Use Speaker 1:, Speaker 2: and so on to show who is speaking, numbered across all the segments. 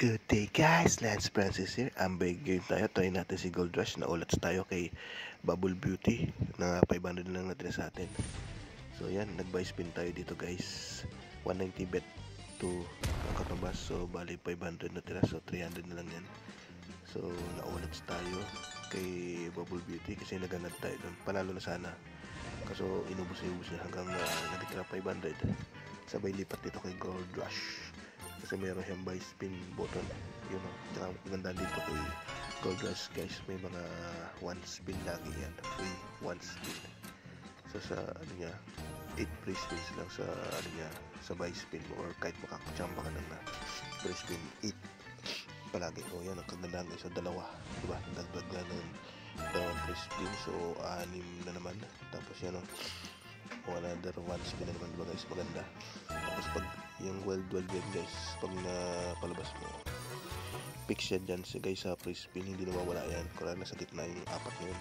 Speaker 1: Good day guys, Lance Francis here. Ambay game tayo. Try natin si Gold Rush. Naulats tayo kay Bubble Beauty na 500 lang natin sa atin. So yan, nag-buy spin tayo dito guys. 190 bet to ang katumbas. So bali 500 na tira. So 300 na lang yan. So naulats tayo kay Bubble Beauty kasi naganad tayo doon. Panalo na sana. Kaso inubos na hanggang nagtira 500. Sabay lipat dito kay Gold Rush. Kasi meron siyang buy spin button, yun o. Tsaka maganda dito kay Gold Rush guys, may mga 1 spin lagi yan, free 1 spin. So sa ano niya, 8 free spins lang sa ano niya, sa buy spin mo, or kahit makakachamba ka lang na free spin 8 palagi. O yan ang kagandahan guys, so dalawa, diba? Dagdag na ng dalawang free spin, so 6 na naman. Tapos yan o, another 1 spin na naman, diba guys, maganda. Tapos pag yung wild yan guys, pag napalabas mo, fix yan dyan guys sa free spin, hindi nawawala yan. Kung nasa gitna yung 4 na yun,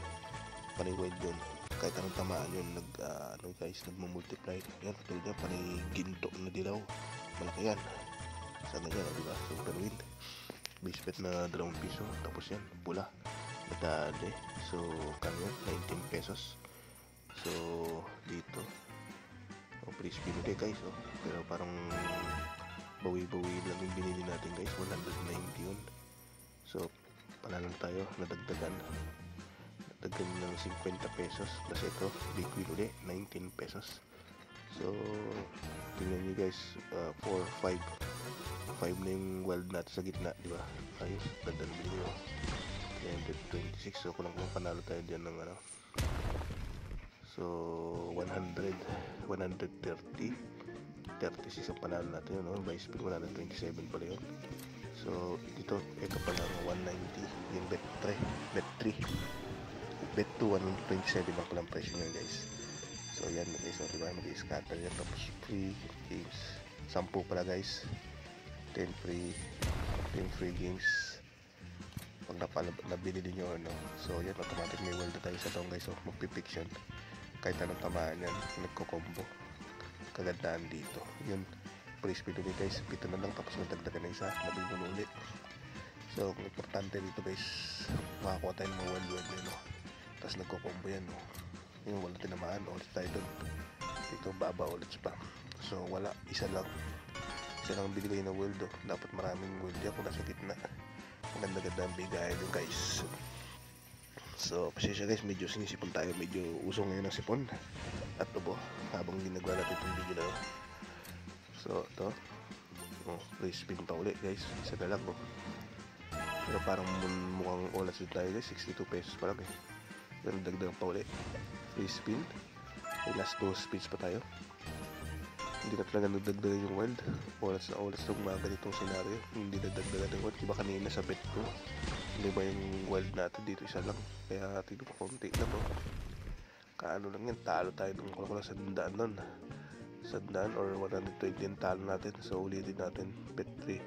Speaker 1: panay wild yun, kahit anong tamaan yun, ano guys, nagmumultiply yan. Katulad yan, panay ginto na dilaw, malaki yan sa ganyan, diba? Super wind, base bet na 2 piso. Tapos yan, pula, natali, so kanya 19 pesos. So dito free spin ulit guys, pero parang bawi-bawi lang yung binili natin guys, 190 yun. So panalo tayo, nadagdagan ng 50 pesos plus ito big win ulit 19 pesos. So tingnan nyo guys, 4, 5 na yung wild natin sa gitna, diba? Ayos, ganda na binili mo, 326. So kung panalo tayo dyan ng ano, so 130 36 ang panalo natin yun, buy spin 127 pala yun. So dito, ito pa lang 190 yung bet 2 127 lang palang presyo nyo guys. So yan guys, so diba, mag-i-scatter yan. Tapos free games 10 pala guys, 10 free games pag nabili din nyo ano. So yan, automatic may world tayo sa taong guys. So magpipick yan kahit anong tamaan yan, nagko-combo. Kagandaan dito yun, free spin ulit guys, 7 na lang. Tapos magdagdagan na isa, 11 ulit. So ang importante dito guys, makakuha tayo ng mga wild na no? Tapos nagko-combo yan no? Yung wala tinamaan, ulit tayo dun dito, baba ulit pa. So wala, isa lang binigay na world dapat maraming world yan kung nasa gitna. Maganda-ganda ang bigayan yung guys. So pasensya guys, medyo sinisipon tayo, medyo usong ngayon ang sipon at tubo habang ginagawa natin itong video na. So ito, free spin pa ulit guys, isa na lang pero parang mukhang olas din tayo guys, 62 pesos pa lang pero dagdag pa ulit free spin. May last 2 spins pa tayo, hindi na talaga nagdagdagan yung wild. Oras na oras ng mga ganitong senaryo, hindi nagdagdagan ng wild. Diba kanina sa bet ko, hindi ba yung wild natin dito isa lang, kaya tino ko konti lang kaano lang yan, talo tayo nung kulang sa dandaan nun, sa dandaan or 120 yung talo natin. So ulitin natin, bet 3,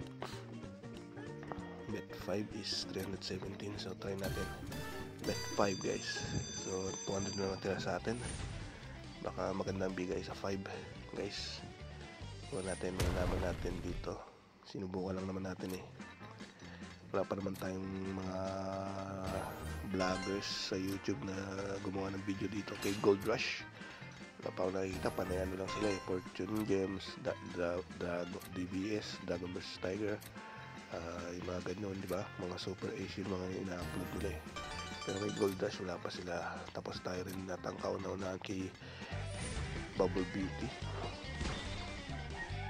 Speaker 1: bet 5 is 317. So try natin bet 5 guys. So 200 na natira sa atin, baka magandang bigay sa 5 guys. Malalaman natin dito, sinubukan lang naman natin wala pa naman tayong mga vloggers sa YouTube na gumawa ng video dito kay Gold Rush. Wala pa ako nakikita, panay ano lang sila Fortune Gems, DBS, Dragon vs Tiger, yung mga ganyan, diba? Mga Super Asian, mga ina-upload nila pero may Gold Rush wala pa sila. Tapos tayo rin natangkaw na kay Bubble Beauty.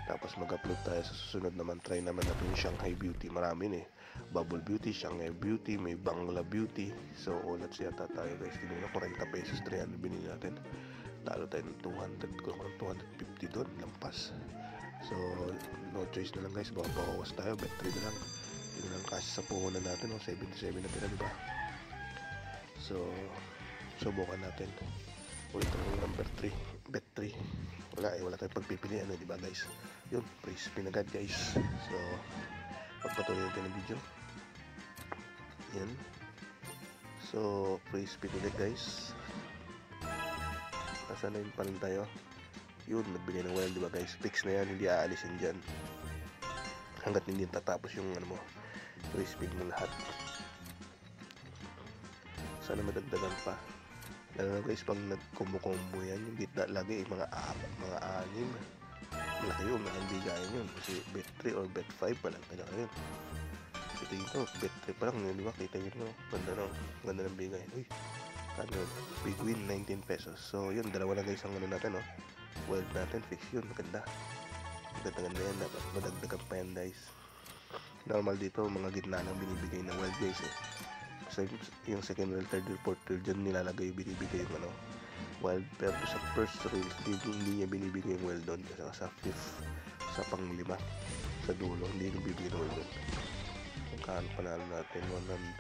Speaker 1: Tapos mag-upload tayo sa susunod naman, try naman natin yung Shanghai Beauty. Marami Bubble Beauty, Shanghai Beauty, may Bangla Beauty. So ulat siya tayo guys, tinuna 40 pesos 300 binili natin, talo tayo ng 200, kung 250 doon, lampas. So no choice na lang guys, bawas tayo, bet 3 na lang. Yun lang cash sa puhunan natin, 77 na pila, diba? So subukan natin ulit ang number 3, bet 3. Wala tayong pagpipilian diba guys. Yun, free spin agad guys. So pagpatuloy natin ang video yan. So free spin ulit guys. Nasa na yun pa rin tayo. Yun, nagbigay ng wild diba guys, fix na yan, hindi aalisin dyan. hanggat hindi tatapos yung ano mo, spin mo lahat. Sana madagdagan pa. Lalo na guys, pag nag-combo yan, yung bit na lagi mga 6, malaki yun, malaking bigayan yun. Kasi bet 3 or bet 5 pa lang talaga yun. Ito dito, bet 3 pa lang yun, di ba? Kita yun, no? Ganda ng bigayan. Uy, ano, big win, 19 pesos. So yun, dalawa lang guys ang ano natin, no? Wild natin, fix yun, maganda. Maganda yan, dapat madagdagan pa yan guys. Normal dito, mga gitna lang binibigay ng wild guys eh. So yung second reel, third reel, fourth reel, dyan nilalagay yung binibigay yung ano, wild. Pero sa first reel, hindi niya binibigay yung wild doon. Kasi sa fifth, sa pang-5, sa dulo, hindi niya bibigay ng wild doon. Magkano panalo natin?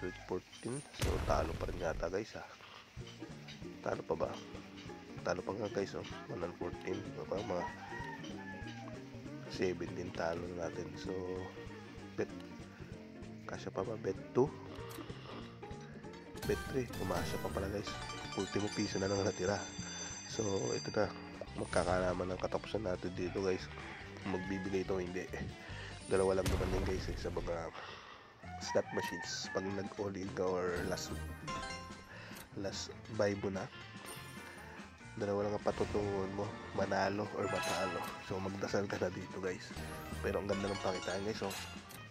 Speaker 1: 114. So talo pa rin yata guys ha. Talo pa ba? Talo pa nga guys, 114. Baka mga 17 talo na natin. So bet, kasya pa ba? Bet 2, bet 3, umasya pa pala guys. Ultimo piso na lang natira. So ito na, magkakalaman ng katapusan natin dito guys, magbibigay ito hindi. Dalawa lang naman din guys sa mga slot machines. Pag nag-all in ka or last buy mo na, dalawa lang ang patutunguhan mo, manalo or matalo. So magdasal ka na dito guys. Pero ang ganda ng pakitaan guys. So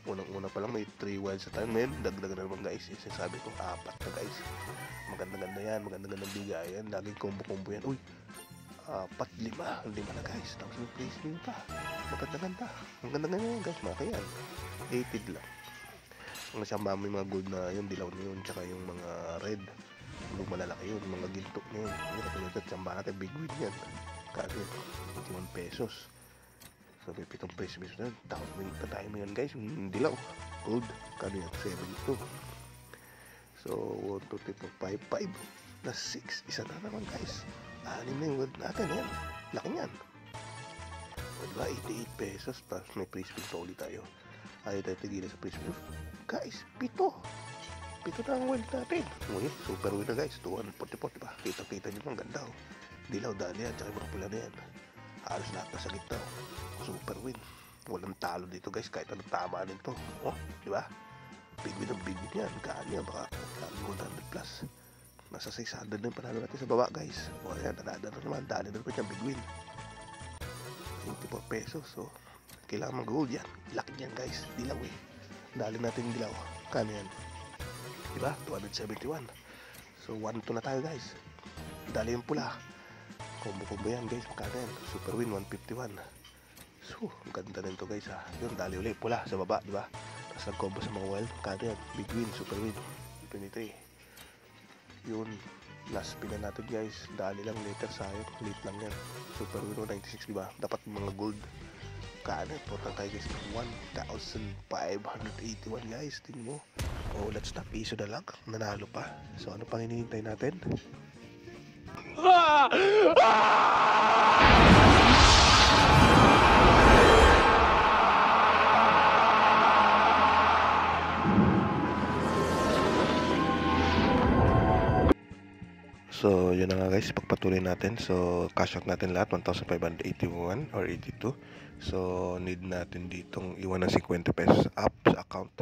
Speaker 1: unang-una pa lang may 3 wilds sa time. Ngayon dagdag na naman guys. Sabi ko 4 na guys. Maganda-ganda yan, maganda-gandang bigayan. Laging combo yan. Uy, 4, 5 na guys. Tapos may placing pa. Maganda-ganda. Ang ganda-ganda yan guys, malaki yan. 80 lang. Ang nasama may mga gold na yung dilaw na yun, tsaka yung mga red, yung malalaki yun, mga ginto na yun. Yung katulad at samba natin, big win yan. Kasi 21 pesos. So may 7 pesos na yun. Tayo mo yan guys, yung dilaw, gold, kano yan, 72. So 1, 2, 3, 4, 5 plus 6, isa na naman guys. 6 na yung gold natin yan, laki yan. O diba, 88 pesos, tapos may free spin pa ulit tayo. Ayaw tayo tigilan sa free spin. Guys, 7 na ang wild natin. Uy, super win na guys, 244, diba? Kita-kita nyo ang ganda, dilaw, dali yan, tsaka yung mga pula na yan. Halos lahat na sa gitna, super win. Walang talo dito guys, kahit anong tama nito. Diba? Big win yan. Kaan yan, baka 100 plus. Nasa 600 na yung panalo natin sa baba guys. O yan, nanada na naman, dali na naman yung big win. 24 pesos, so kailangan mag-gold yan. Laki yan guys, dilaw eh. Dali natin yung dilaw. Kano yan? Diba? 271. So 1-2 na tayo guys. Dali yung pula. Combo yan guys. Kano yan? Super win 151. So ang ganda nito guys ha. Yun, dali ulit pula sa baba, diba? Tapos nag-combo sa mga wild. Kano yan? Big win, super win 23. Yun, last spin na natin guys. Dali lang, later sayang. Late lang yan. Super win 96, diba? Dapat mga gold. Kano, total tayo guys 1,581 guys. Tingin mo, let's stop piso na lang, nanalo pa. So ano pang hinihintay natin? So yun na nga guys, pagpatuloy natin. So cash out natin lahat, 1,581 or 82. So need natin ditong iwan ng 50 pesos up sa account.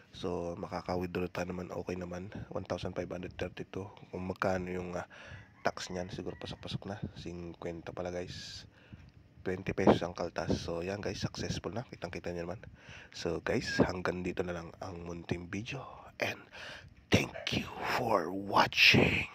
Speaker 1: So makaka-withdraw tayo naman, okay naman, 1,532. Kung magkano yung tax niyan, siguro pasok-pasok na, 50 pala guys. 20 pesos ang kaltas. So yan guys, successful na, kitang-kita niyo naman. So guys, hanggang dito na lang ang munting video, and thank you for watching.